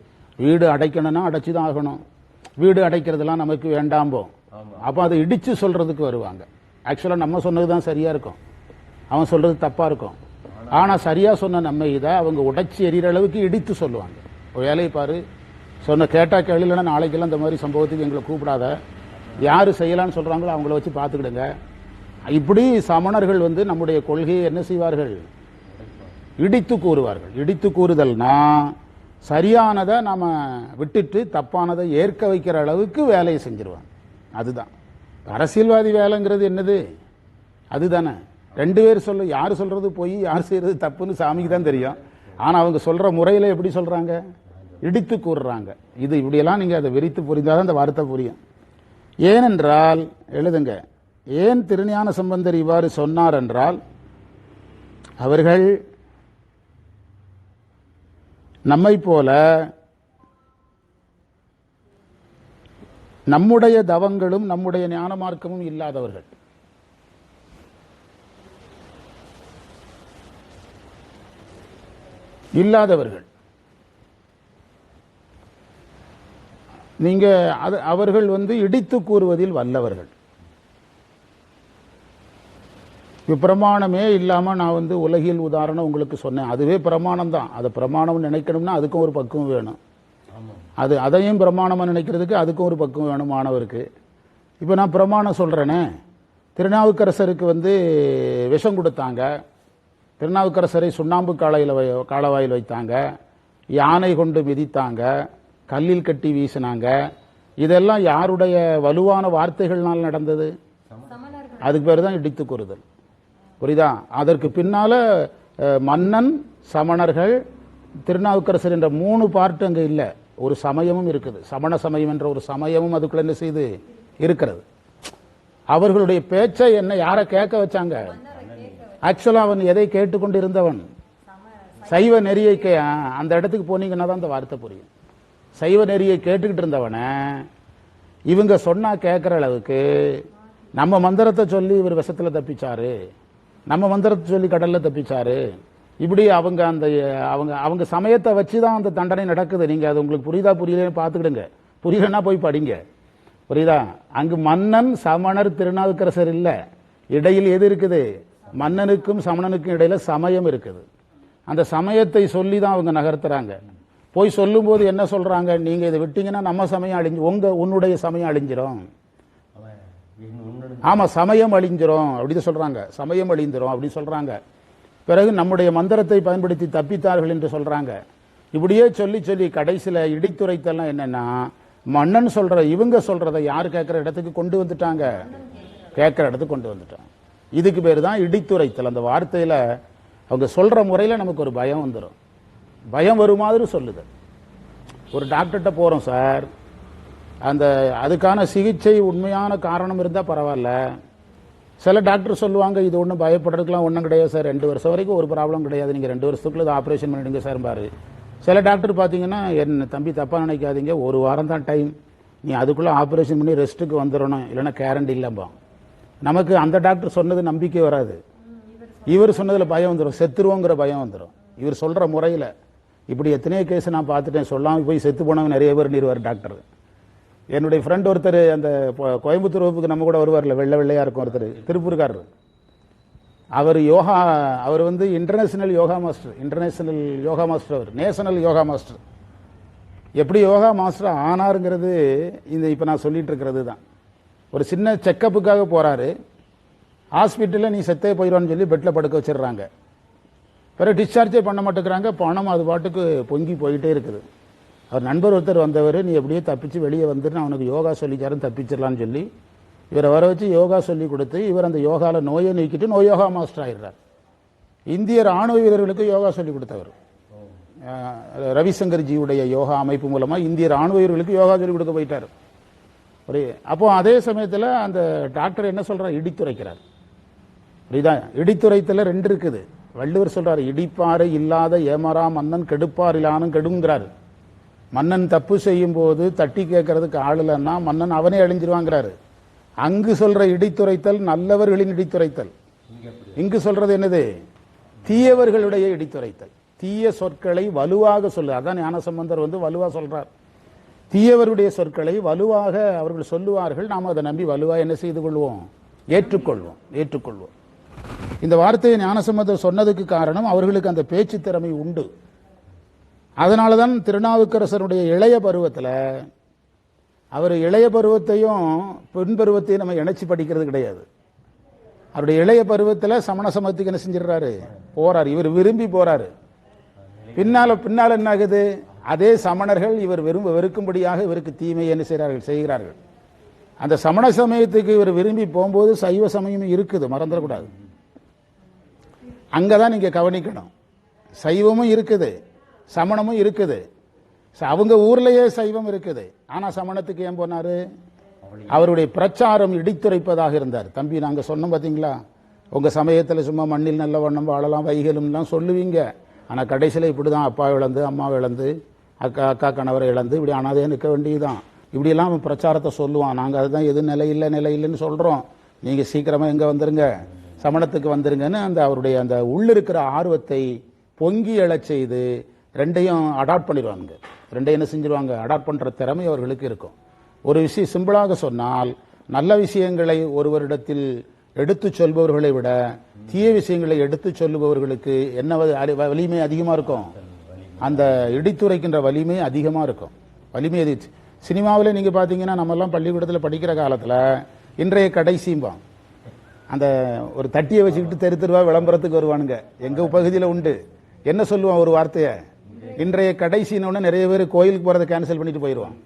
வீடு அடைக்கணும்னா அடைச்சி தான் ஆகணும். வீடு அடைக்கிறதுலாம் நமக்கு வேண்டாம்போம். அப்போ அதை இடித்து சொல்கிறதுக்கு வருவாங்க. ஆக்சுவலாக நம்ம சொன்னது தான் சரியாக இருக்கும், அவன் சொல்கிறது தப்பாக இருக்கும். ஆனால் சரியாக சொன்ன நம்ம இதை அவங்க உடைச்சி எறிகிற அளவுக்கு இடித்து சொல்லுவாங்க. வேலையை பாரு, சொன்ன கேட்டால் கேள்வினா நாளைக்கெல்லாம் இந்த மாதிரி சம்பவத்துக்கு எங்களை கூப்பிடாத, யார் செய்யலான்னு சொல்கிறாங்களோ அவங்கள வச்சு பார்த்துக்கிடுங்க. இப்படி சமணர்கள் நம்முடைய கொள்கையை என்ன செய்வார்கள்? இடித்து கூறுவார்கள். இடித்து கூறுதல்னா சரியானதை நம்ம விட்டுட்டு தப்பானதை ஏற்க வைக்கிற அளவுக்கு வேலையை செஞ்சிருவாங்க. அதுதான் அரசியல்வாதி வேலைங்கிறது. என்னது அதுதானே. ரெண்டு பேர் யார் சொல்றது பொய், யார் செய்யறது தப்புன்னு சாமிக்கு தான் தெரியும். ஆனால் அவங்க சொல்ற முறையில் எப்படி சொல்றாங்க? இடித்து கூறுறாங்க. இது இப்படியெல்லாம் நீங்க அதை விரித்து புரிந்தாதான் அந்த வார்த்தை புரியும். ஏனென்றால் எழுதுங்க, ஏன் திருஞான சம்பந்தர் இவ்வாறு சொன்னார் என்றால், அவர்கள் நம்மை போல நம்முடைய தவங்களும் நம்முடைய ஞான மார்க்கமும் இல்லாதவர்கள். நீங்க அவர்கள் இடித்து கூறுவதில் வல்லவர்கள். பிரமாணமே இல்லாம நான் உலகில் உதாரணம் உங்களுக்கு சொன்னேன். அதுவே பிரமாணம் தான். அதை பிரமாணம் நினைக்கணும்னா அதுக்கும் ஒரு பக்குவம் வேணும். அதையும் பிரமாணமா நினைக்கிறதுக்கு அதுக்கும் ஒரு பக்குவம் வேணும் மாணவருக்கு. இப்போ நான் பிரமாணம் சொல்றேனே, திருநாவுக்கரசருக்கு விஷம் கொடுத்தாங்க, திருநாவுக்கரசரை சுண்ணாம்பு காலவாயில் வைத்தாங்க, யானை கொண்டு மிதித்தாங்க, கல்லில் கட்டி வீசினாங்க. இதெல்லாம் யாருடைய வலுவான வார்த்தைகள்னால் நடந்தது? அதுக்கு பேர் தான் இடித்து கூறுதல். புரியுதா? அதற்கு பின்னால மன்னன், சமணர்கள், திருநாவுக்கரசர் என்ற 3 பார்ட் அங்கே இல்லை. ஒரு சமயமும் இருக்குது. சமண சமயம் என்ற ஒரு சமயமும் அதுக்குள்ள என்ன செய்து இருக்கிறது. அவர்களுடைய பேச்சை யாரை கேட்க வச்சாங்க? ஆக்சுவலா அவன் எதை கேட்டுக்கொண்டு இருந்தவன்? சைவ நெறியை. அந்த இடத்துக்கு போனீங்கன்னா தான் அந்த வார்த்தை புரியும். சைவ நெறியை கேட்டுக்கிட்டு இருந்தவன இவங்க சொன்னா கேட்கிற அளவுக்கு, நம்ம மந்திரத்தை சொல்லி இவர் விஷத்துல தப்பிச்சாரு, நம்ம மந்திரத்தை சொல்லி கடல்ல தப்பிச்சாரு, இப்படி அவங்க சமயத்தை வச்சுதான் அந்த தண்டனை நடக்குது. நீங்க அது உங்களுக்கு புரியுதா புரியலன்னு பார்த்துக்கிடுங்க. புரியலன்னா போய் படிங்க. புரியுதா? அங்கு மன்னன், சமணர், திருநாவுக்கரசர் இல்ல. இடையில் எது இருக்குது? மன்னனுக்கும் சமணனுக்கும் இடையில சமயம் இருக்குது. அந்த சமயத்தை சொல்லி தான் அவங்க நகர்த்துறாங்க. போய் சொல்லும் போது என்ன சொல்றாங்க? நீங்க இதை விட்டீங்கன்னா நம்ம சமயம் உன்னுடைய சமயம் அழிஞ்சிரும். ஆமா, சமயம் அழிஞ்சிரும் அப்படின்னு சொல்றாங்க. சமயம் அழிஞ்சிரும் அப்படின்னு சொல்றாங்க. பிறகு நம்முடைய மந்திரத்தை பயன்படுத்தி தப்பித்தார்கள் என்று சொல்றாங்க. இப்படியே சொல்லி சொல்லி கடைசியில இடித்துரைத்தெல்லாம் என்னன்னா, மன்னன் இவங்க சொல்றதை யார் கேட்கிற இடத்துக்கு கொண்டு வந்துட்டாங்க? கேட்கிற இடத்துக்கு கொண்டு வந்துட்டாங்க. இதுக்கு பேர் தான் இடித்துரைத்தல். அந்த வார்த்தையில அவங்க சொல்ற முறையில நமக்கு ஒரு பயம் வந்துடும். பயம் வரும் மாதிரி சொல்லுது. ஒரு டாக்டர்கிட்ட போறோம் சார், அதுக்கான சிகிச்சை உண்மையான காரணம் இருந்தால் பரவாயில்ல. சில டாக்டர் சொல்லுவாங்க, இது ஒன்றும் பயப்படுறதுக்குலாம் ஒன்றும் கிடையாது சார், 2 வருஷம் வரைக்கும் ஒரு ப்ராப்ளம் கிடையாது, நீங்கள் 2 வருஷத்துக்குள்ள இதை ஆப்ரேஷன் பண்ணிடுங்க சார் பாரு. சில டாக்டர் பார்த்தீங்கன்னா, என்ன தம்பி தப்பாக நினைக்காதீங்க, 1 வாரம் தான் டைம், நீ அதுக்குள்ளே ஆப்ரேஷன் பண்ணி ரெஸ்ட்டுக்கு வந்துடணும், இல்லைன்னா கேரண்டி இல்லைம்பா. நமக்கு அந்த டாக்டர் சொன்னது நம்பிக்கை வராது, இவர் சொன்னதில் பயம் வந்துடும், செத்துருவோங்கிற பயம் வந்துடும். இவர் சொல்கிற முறையில் இப்படி எத்தனையோ கேஸ் நான் பார்த்துட்டேன், சொல்லாமல் போய் செத்து போனவங்க நிறைய பேர் நிறுவார் டாக்டர். என்னுடைய ஃப்ரெண்ட் ஒருத்தர் அந்த கோயம்புத்தூர் வகுப்புக்கு நம்ம கூட வருவார்ல, வெள்ளையா இருக்கும் ஒருத்தர், திருப்பூர்காரர். அவர் இன்டர்நேஷனல் யோகா மாஸ்டர், அவர் நேஷனல் யோகா மாஸ்டர். எப்படி யோகா மாஸ்டர் ஆனாருங்கிறது இப்போ நான் சொல்லிட்டு இருக்கிறது தான். ஒரு சின்ன செக்கப்புக்காக போறாரு, ஹாஸ்பிட்டலில் நீ செத்தே போயிடுவான்னு சொல்லி பெட்டில் படுக்க வச்சிடுறாங்க. பிறகு டிஸ்சார்ஜே பண்ண மாட்டேங்கிறாங்க, பணம் அது பாட்டுக்கு பொங்கி போயிட்டே இருக்குது. அவர் நண்பர் ஒருத்தர் வந்தவர், நீ எப்படியே தப்பிச்சு வெளியே வந்துட்டு அவனுக்கு யோகா சொல்லிச்சாருன்னு தப்பிச்சிடலான்னு சொல்லி இவரை வர வச்சு யோகா சொல்லி கொடுத்து, இவர் அந்த யோகாவில் நோயை நீக்கிட்டு யோகா மாஸ்டர் ஆயிடுறார். இந்திய ராணுவ வீரர்களுக்கு யோகா சொல்லி கொடுத்தவர், ரவிசங்கர் ஜியுடைய யோகா அமைப்பு மூலமா இந்திய ராணுவ வீரர்களுக்கு யோகா சொல்லி கொடுக்க போயிட்டார். அப்போ அதே சமயத்தில் அந்த டாக்டர் என்ன சொல்றார்? இடித்துரைக்கிறார். புரியுதா? இடித்துரைத்துல 2 இருக்குது. வள்ளுவர் சொல்றாரு, இடிப்பாறு இல்லாத ஏமரா மன்னன் கெடுப்பார் இல்லானும் கெடுங்கிறாரு. மன்னன் தப்பு செய்யும் போது தட்டி கேட்கறதுக்கு ஆள் இல்லைன்னா மன்னன் அவனே அழிஞ்சிருவாங்கிறாரு. அங்கு சொல்ற இடித்துரைத்தல் நல்லவர்களின் இடித்துரைத்தல். இங்கு சொல்றது என்னது? தீயவர்களுடைய இடித்துரைத்தல். தீய சொற்களை வலுவாக சொல்லு. அதான் ஞானசம்பந்தர் வலுவா சொல்றார். தீயவருடைய சொற்களை வலுவாக அவர்கள் சொல்லுவார்கள், நாம் அதை நம்பி வலுவா என்ன செய்து கொள்வோம்? ஏற்றுக்கொள்வோம். இந்த வார்த்தையை ஞானசம்பந்தர் சொன்னதுக்கு காரணம் அவர்களுக்கு அந்த பேச்சு திறமை உண்டு. அதனாலதான் திருநாவுக்கரசருடைய இளைய பருவத்தில் அவர் இளைய பருவத்தையும் பெண் பருவத்தையும் நம்ம இணைச்சி படிக்கிறது கிடையாது. அவருடைய இளைய பருவத்தில் சமண சமயத்துக்கு என்ன செஞ்சிடறாரு? போறாரு. இவர் விரும்பி போறாரு. பின்னால என்ன ஆகுது? அதே சமணர்கள் இவர் வெறுக்கும்படியாக இவருக்கு தீமை என்ன செய்கிறார்கள். அந்த சமண சமயத்துக்கு இவர் விரும்பி போகும்போது சைவ சமயம் இருக்குது, மறந்துடக்கூடாது. அங்கதான் நீங்க கவனிக்கணும். சைவமும் இருக்குது, சமணமும் இருக்குது. அவங்க ஊர்லயே சைவம் இருக்குது. ஆனா சமணத்துக்கு ஏன் போனாரு? அவருடைய பிரச்சாரம் இடித்துரைப்பதாக இருந்தார். தம்பி, நாங்க சொன்னோம் பாத்தீங்களா, உங்க சமயத்துல சும்மா மண்ணில் நல்ல வண்ணம் வாழலாம், வைகளும்லாம் சொல்லுவீங்க. ஆனா கடைசியில இப்படிதான் அப்பா இழந்து, அம்மா இழந்து, அக்கா கணவரை இழந்து இப்படி அனாதையா நிற்க வேண்டியதுதான். இப்படியெல்லாம் அவன் பிரச்சாரத்தை சொல்லுவான். நாங்க அதுதான் எது நிலையில்லைன்னு சொல்றோம். நீங்க சீக்கிரமா எங்க வந்துருங்க, சமணத்துக்கு வந்துருங்கன்னு அந்த அவருடைய அந்த உள்ளிருக்கிற ஆர்வத்தை பொங்கி எழச் செய்து ரெண்டையும் அடாப்ட் பண்ணிடுவாங்க. ரெண்டையும் என்ன செஞ்சிருவாங்க? அடாப்ட் பண்ற திறமை அவர்களுக்கு இருக்கும். ஒரு விஷயம் சிம்பிளாக சொன்னால், நல்ல விஷயங்களை ஒருவரிடத்தில் எடுத்து சொல்பவர்களை விட தீய விஷயங்களை எடுத்து சொல்லுபவர்களுக்கு என்ன வலிமை அதிகமா இருக்கும்? அந்த இடித்துரைக்கின்ற வலிமை அதிகமா இருக்கும். வலிமை சினிமாவில் நீங்க பாத்தீங்கன்னா, நம்ம எல்லாம் பள்ளிக்கூடத்தில் படிக்கிற காலத்துல இன்றைய கடைசிம்பான் அந்த ஒரு தட்டியை வச்சுக்கிட்டு தெரு தெருவா விளம்பரத்துக்கு வருவானுங்க. எங்க பகுதியில் உண்டு. என்ன சொல்லுவான்? ஒரு வார்த்தையை, இன்றைய கடைசின்னு நிறைய பேர் கோயிலுக்கு போறதை கேன்சல் பண்ணிட்டு போயிடுவான்.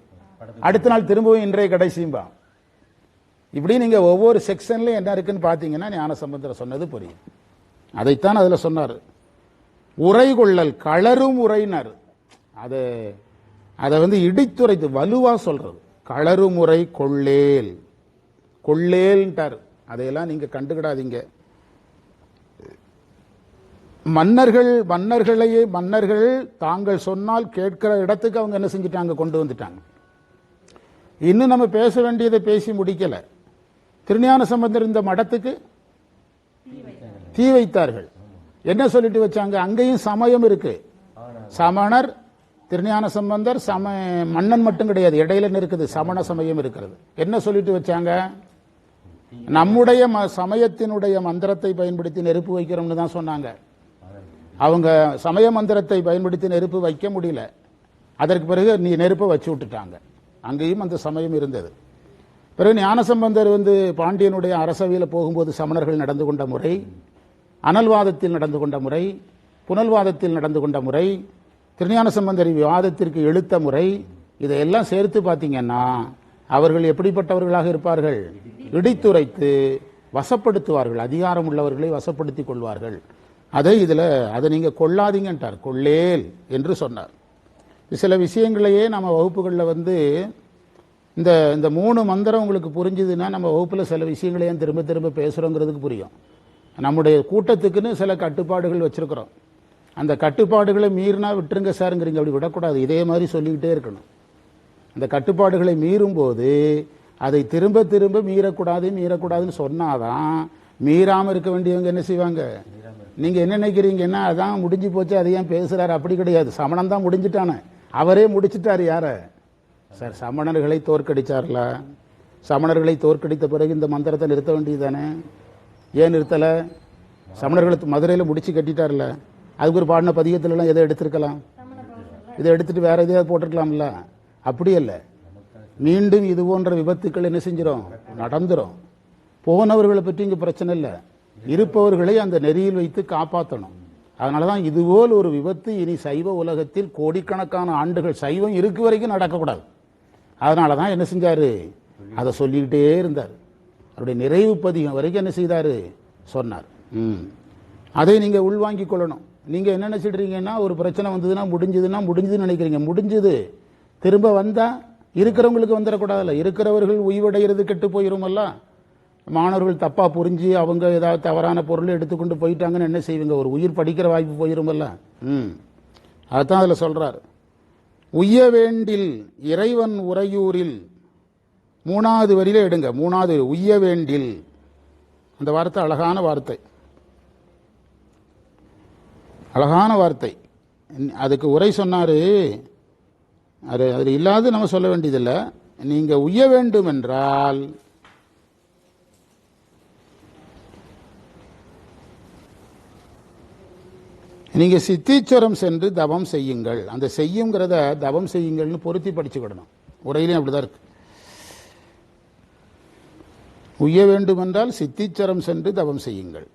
அடுத்த நாள் திரும்பவும் இன்றைய கடைசிம்பா. இப்படி நீங்க ஒவ்வொரு செக்ஷன்லயும் என்ன இருக்குன்னு பாத்தீங்கன்னா ஞானசம்பந்தர் சொன்னது புரியும். அதைத்தான் அதுல சொன்னார். உரை கொள்ளல், களரும் உரையினர். அதை இடித்துரைத்து வலுவா சொல்றது. களரும் உரை கொள்ளேல்ன்றார். அதையெல்லாம் நீங்க கண்டுக்கிடாதீங்க. மன்னர்கள் தாங்கள் சொன்னால் கேட்கிற இடத்துக்கு அவங்க என்ன செஞ்சிட்டாங்க? கொண்டு வந்துட்டாங்க. இன்னும் நம்ம பேச வேண்டியதை பேசி முடிக்கல. திருஞான சம்பந்தர் இந்த மடத்துக்கு தீ வைத்தார்கள். என்ன சொல்லிட்டு வச்சாங்க? அங்கேயும் சமயம் இருக்கு. சமணர், திருஞான சம்பந்தர், மன்னன் மட்டும் கிடையாது, இடையில இருக்குது சமண சமயம் இருக்கிறது. என்ன சொல்லிட்டு வச்சாங்க? நம்முடைய சமயத்தினுடைய மந்திரத்தை பயன்படுத்தி நெருப்பு வைக்கிறோம்னு தான் சொன்னாங்க. அவங்க சமய மந்திரத்தை பயன்படுத்தி நெருப்பு வைக்க முடியல. அதற்கு பிறகு நீ நெருப்பை வச்சு விட்டுட்டாங்க. அங்கேயும் அந்த சமயம் இருந்தது. பிறகு ஞானசம்பந்தர் பாண்டியனுடைய அரசவையில் போகும்போது சமணர்கள் நடந்து கொண்ட முறை, அனல்வாதத்தில் நடந்து கொண்ட முறை, புனல்வாதத்தில் நடந்து கொண்ட முறை, திருஞான சம்பந்தர் விவாதத்திற்கு எழுத்த முறை, இதையெல்லாம் சேர்த்து பார்த்தீங்கன்னா அவர்கள் எப்படிப்பட்டவர்களாக இருப்பார்கள்? இடித்துரைத்து வசப்படுத்துவார்கள். அதிகாரம் உள்ளவர்களை வசப்படுத்திக் கொள்வார்கள். அதை நீங்க கொள்ளாதீங்கன்றார். கொள்ளேல் என்று சொன்னார். சில விஷயங்களையே நம்ம வகுப்புகளில் இந்த 3 மந்திரம் உங்களுக்கு புரிஞ்சுதுன்னா நம்ம வகுப்பில் சில விஷயங்களையே திரும்ப திரும்ப பேசுகிறோங்கிறதுக்கு புரியும். நம்முடைய கூட்டத்துக்குன்னு சில கட்டுப்பாடுகள் வச்சிருக்கிறோம். அந்த கட்டுப்பாடுகளை மீறினா விட்டுருங்க சாருங்கிறீங்க. அப்படி விடக்கூடாது. இதே மாதிரி சொல்லிக்கிட்டே இருக்கணும். அந்த கட்டுப்பாடுகளை மீறும் போது அதை திரும்ப திரும்ப மீறக்கூடாதுன்னு சொன்னாதான் மீறாமல் இருக்க வேண்டியவங்க என்ன செய்வாங்க? நீங்க என்ன நினைக்கிறீங்கன்னா அதான் முடிஞ்சு போச்சு, அதை ஏன் பேசுறாரு? அப்படி கிடையாது. சமணன் தான் முடிஞ்சிட்டானே, அவரே முடிச்சிட்டாரு. யார சார்? சமணர்களை தோற்கடிச்சார்ல. சமணர்களை தோற்கடித்த பிறகு இந்த மந்திரத்தை நிறுத்த வேண்டியதுதானே? ஏன் நிறுத்தல? சமணர்களை மதுரையில் முடிச்சு கட்டிட்டார்ல. அதுக்கு ஒரு பாடின பதிகத்திலாம் எதை எடுத்திருக்கலாம்? இதை எடுத்துட்டு வேற எதையாவது போட்டிருக்கலாம்ல. அப்படி அல்ல. மீண்டும் இது போன்ற விபத்துக்கள் என்ன செஞ்சிடும்? நடந்துரும். போனவர்களை பற்றி இங்க பிரச்சனை இல்லை, இருப்பவர்களை அந்த நெறியில் வைத்து காப்பாற்றணும். அதனாலதான் இதுபோல் ஒரு விபத்து இனி சைவ உலகத்தில் கோடிக்கணக்கான ஆண்டுகள் சைவம் இருக்கு வரைக்கும் நடக்கக்கூடாது. அதனாலதான் என்ன செஞ்சாரு? அதை சொல்லிக்கிட்டே இருந்தார். அவருடைய நிறைவு பதிகம் வரைக்கும் என்ன செய்தாரு? சொன்னார். அதை நீங்க உள்வாங்கிக் கொள்ளணும். நீங்க என்ன நினைச்சிடுறீங்கன்னா, ஒரு பிரச்சனை வந்ததுன்னா முடிஞ்சதுன்னு நினைக்கிறீங்க. முடிஞ்சது திரும்ப வந்தா இருக்கிறவங்களுக்கு வந்துடக்கூடாதுல்ல. இருக்கிறவர்கள் உய்வடைகிறது கெட்டு போயிருமல்ல. மாணவர்கள் தப்பா புரிஞ்சு அவங்க ஏதாவது தவறான பொருளை எடுத்துக்கொண்டு போயிட்டாங்கன்னு என்ன செய்வீங்க? ஒரு உயிர் படிக்கிற வாய்ப்பு போயிருமல்ல. அதுதான் அதுல சொல்றார். உய்ய வேண்டில் இறைவன் உறையூரில். 3வது வரியில எடுங்க. 3வது உய்ய வேண்டில். அந்த வார்த்தை அழகான வார்த்தை. அதுக்கு உரை சொன்னார். அதில் இல்லாத நம்ம சொல்ல வேண்டியதில்லை. நீங்கள் உய்ய வேண்டும் என்றால் நீங்கள் சித்தீச்சரம் சென்று தவம் செய்யுங்கள். அந்த செய்யுங்கிறத தவம் செய்யுங்கள்னு பொருத்தி படிச்சுக்கிடணும். உரையிலையும் அப்படிதான் இருக்கு. உய்ய வேண்டுமென்றால் சித்தீச்சரம் சென்று தவம் செய்யுங்கள்.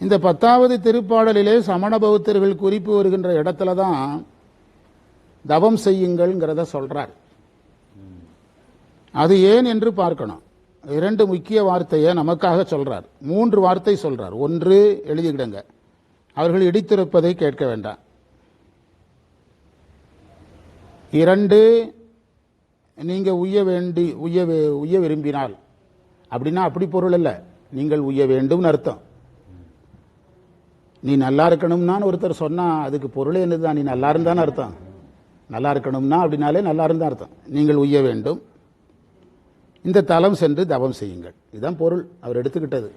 இந்த 10வது திருப்பாடலிலே சமண பௌத்தர்கள் குறிப்பு வருகின்ற இடத்துல தான் தவம் செய்யுங்கள்ங்கிறத சொல்றார். அது ஏன் என்று பார்க்கணும். 2 முக்கிய வார்த்தையை நமக்காக சொல்றார். 3 வார்த்தை சொல்றார். 1 எழுதிக்கிடுங்க, அவர்கள் இடித்திருப்பதை கேட்க வேண்டாம். 2 நீங்க உய்ய விரும்பினால், அப்படின்னா அப்படி பொருள் அல்ல, நீங்கள் உய்ய வேண்டும் அர்த்தம். நீ நல்லா இருக்கணும்னா ஒருத்தர் சொன்னா அதுக்கு பொருளே என்னதுதான்? நீ நல்லா இருந்தான்னு அர்த்தம். நல்லா இருக்கணும்னா அப்படின்னாலே நல்லா இருந்தா அர்த்தம். நீங்கள் உய்ய வேண்டும், இந்த தலம் சென்று தவம் செய்யுங்கள், இதுதான் பொருள் அவர் எடுத்துக்கிட்டது.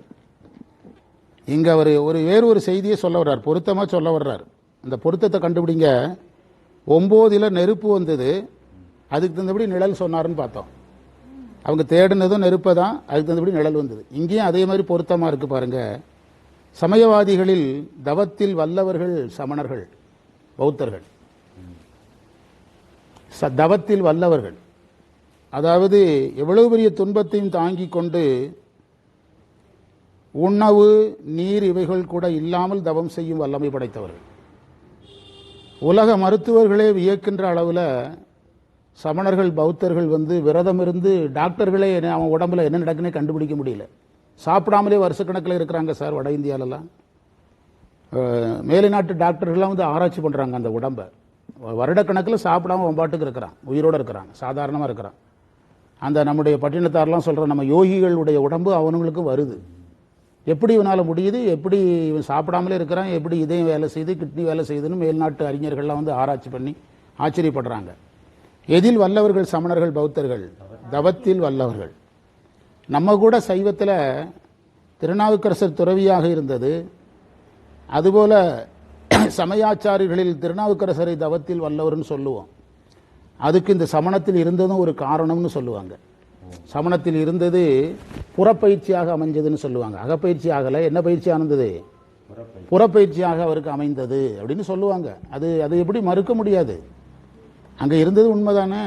இங்க அவர் வேறு ஒரு செய்தியை சொல்ல வர்றார், பொருத்தமா சொல்ல வர்றார். அந்த பொருத்தத்தை கண்டுபிடிங்க. 9 நெருப்பு வந்தது, அதுக்கு தகுந்தபடி நிழல் சொன்னாருன்னு பார்த்தோம். அவங்க தேடினதும் நெருப்பை தான், அதுக்கு தகுந்தபடி நிழல் வந்தது. இங்கேயும் அதே மாதிரி பொருத்தமா இருக்கு பாருங்க. சமயவாதிகளில் தவத்தில் வல்லவர்கள் சமணர்கள், பௌத்தர்கள். தவத்தில் வல்லவர்கள், அதாவது எவ்வளவு பெரிய துன்பத்தையும் தாங்கிக் கொண்டு உணவு நீர் இவைகள் கூட இல்லாமல் தவம் செய்யும் வல்லமை படைத்தவர்கள். உலக மருத்துவர்களே வியக்கின்ற அளவில் சமணர்கள் பௌத்தர்கள் விரதம் இருந்து டாக்டர்களே அவன் உடம்புல என்ன நடக்குன்னே கண்டுபிடிக்க முடியல. சாப்பிடாமலே வருஷக்கணக்கில் இருக்கிறாங்க சார். வட இந்தியாவிலலாம் மேலை நாட்டு டாக்டர்கள்லாம் ஆராய்ச்சி பண்ணுறாங்க அந்த உடம்பை. வருடக்கணக்கில் சாப்பிடாம பாட்டுக்கு இருக்கிறான், உயிரோடு இருக்கிறான், சாதாரணமாக இருக்கிறான். அந்த நம்முடைய பட்டினத்தாரெலாம் சொல்கிற நம்ம யோகிகளுடைய உடம்பு அவனுங்களுக்கு வருது. எப்படி இவனால் முடியுது, எப்படி இவன் சாப்பிடாமலே இருக்கிறான், எப்படி இதயம் வேலை செய்து கிட்னி வேலை செய்யுதுன்னு மேல்நாட்டு அறிஞர்கள்லாம் ஆராய்ச்சி பண்ணி ஆச்சரியப்படுறாங்க. எதில் வல்லவர்கள் சமணர்கள் பௌத்தர்கள்? தவத்தில் வல்லவர்கள். நம்ம கூட சைவத்தில் திருநாவுக்கரசர் துறவியாக இருந்தது, அதுபோல சமயாச்சாரியர்களில் திருநாவுக்கரசரை தவத்தில் வல்லவர்னு சொல்லுவோம். அதுக்கு இந்த சமணத்தில் இருந்ததும் ஒரு காரணம்னு சொல்லுவாங்க. சமணத்தில் இருந்தது புறப்பயிற்சியாக அமைஞ்சதுன்னு சொல்லுவாங்க. அகப்பயிற்சி ஆகலை. என்ன பயிற்சி ஆனது? புறப்பயிற்சியாக அவருக்கு அமைந்தது அப்படின்னு சொல்லுவாங்க. அது எப்படி மறுக்க முடியாது? அங்கே இருந்தது உண்மைதானே,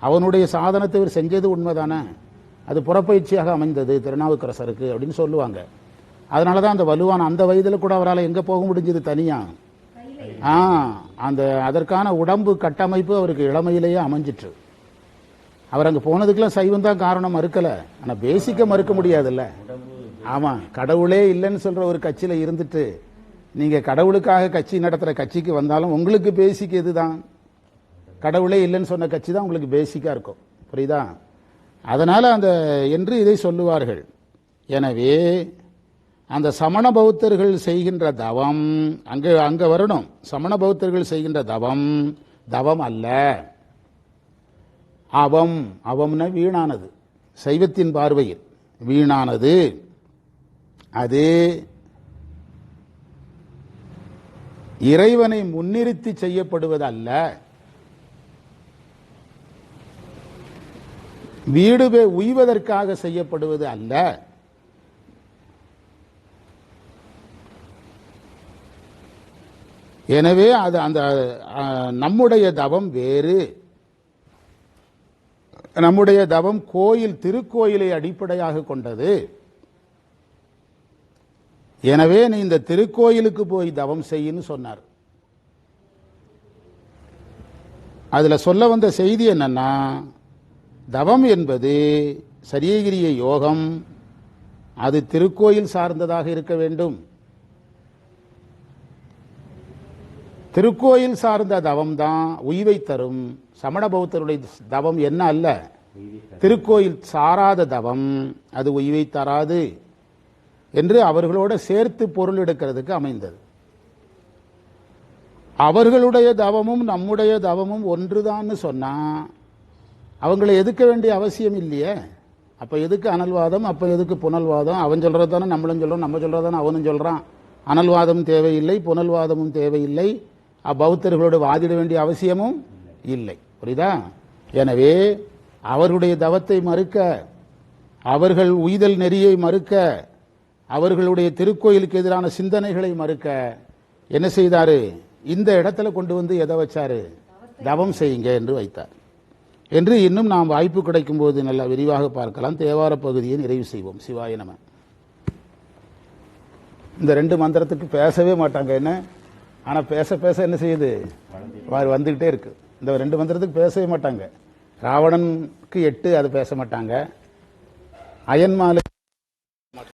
அவனுடைய சாதனத்தை இவர் செஞ்சது உண்மைதானே, அது புறப்பயிற்சியாக அமைந்தது திருநாவுக்கரசருக்கு அப்படின்னு சொல்லுவாங்க. அதனால தான் அந்த வலுவான அந்த வயதில் கூட அவரால் எங்கே போக முடிஞ்சது தனியா? அதற்கான உடம்பு கட்டமைப்பு அவருக்கு இளமையிலேயே அமைஞ்சிட்டு. அவர் அங்கே போனதுக்கெல்லாம் சைவம் தான் காரணம், மறுக்கலை. ஆனால் பேசிக்க மறுக்க முடியாதுல்ல. ஆமாம், கடவுளே இல்லைன்னு சொல்கிற ஒரு கட்சியில் இருந்துட்டு நீங்கள் கடவுளுக்காக கட்சி நடத்துகிற கட்சிக்கு வந்தாலும் உங்களுக்கு பேசிக் எதுதான்? கடவுளே இல்லைன்னு சொன்ன கட்சி தான் உங்களுக்கு பேசிக்காக இருக்கும். புரியுதா? அதனால் என்று இதை சொல்லுவார்கள். எனவே அந்த சமண பௌத்தர்கள் செய்கின்ற தவம் அங்கே வரணும். சமண பௌத்தர்கள் செய்கின்ற தவம் அல்ல, அவம்னா வீணானது. சைவத்தின் பார்வையில் வீணானது. அது இறைவனை முன்னிறுத்தி செய்யப்படுவது அல்ல. வீடு உய்வதற்காக செய்யப்படுவது அல்ல. எனவே அது நம்முடைய தவம் வேறு. நம்முடைய தவம் திருக்கோயிலை அடிப்படையாக கொண்டது. எனவே நீ இந்த திருக்கோயிலுக்கு போய் தவம் செய்யின்னு சொன்னார். அதுல சொல்ல வந்த செய்தி என்னன்னா, தவம் என்பது சரியகிரிய யோகம், அது திருக்கோயில் சார்ந்ததாக இருக்க வேண்டும். திருக்கோயில் சார்ந்த தவம் தான் உய்வை தரும். சமண பௌத்தருடைய தவம் என்ன அல்ல, திருக்கோயில் சாராத தவம், அது உய்வை தராது என்று அவர்களோட சேர்த்து பொருள் எடுக்கிறதுக்கு அமைந்தது. அவர்களுடைய தவமும் நம்முடைய தவமும் ஒன்றுதான்னு சொன்னா அவங்களை எதுக்க வேண்டிய அவசியம் இல்லையே. அப்ப எதுக்கு அனல்வாதம், அப்ப எதுக்கு புனல்வாதம்? அவன் சொல்றது தானே நம்மளும் சொல்றோம், நம்ம சொல்றது தானே அவனும் சொல்றான். அனல்வாதமும் தேவையில்லை, புனல்வாதமும் தேவையில்லை, பௌத்தர்களோடு வாதிட வேண்டிய அவசியமும் இல்லை. புரியுதா? எனவே அவர்களுடைய தவத்தை மறுக்க, அவர்கள் உய்தல் நெறியை மறுக்க, அவர்களுடைய திருக்கோயிலுக்கு எதிரான சிந்தனைகளை மறுக்க என்ன செய்தாரு? இந்த இடத்துல கொண்டு வந்து எதை வச்சாரு? தவம் செய்யுங்க என்று வைத்தார். என்று இன்னும் நாம் வாய்ப்பு கிடைக்கும் போது நல்லா விரிவாக பார்க்கலாம். தேவார பகுதியை நிறைவு செய்வோம். சிவாய நம. இந்த 2 மந்திரத்துக்கு பேசவே மாட்டாங்க என்ன, ஆனா பேச பேச என்ன செய்யுது? வந்துகிட்டே இருக்கு. இந்த 2 மந்திரத்துக்கு பேசவே மாட்டாங்க. ராவணனுக்கு 8 அது பேச மாட்டாங்க. அயன்மாலை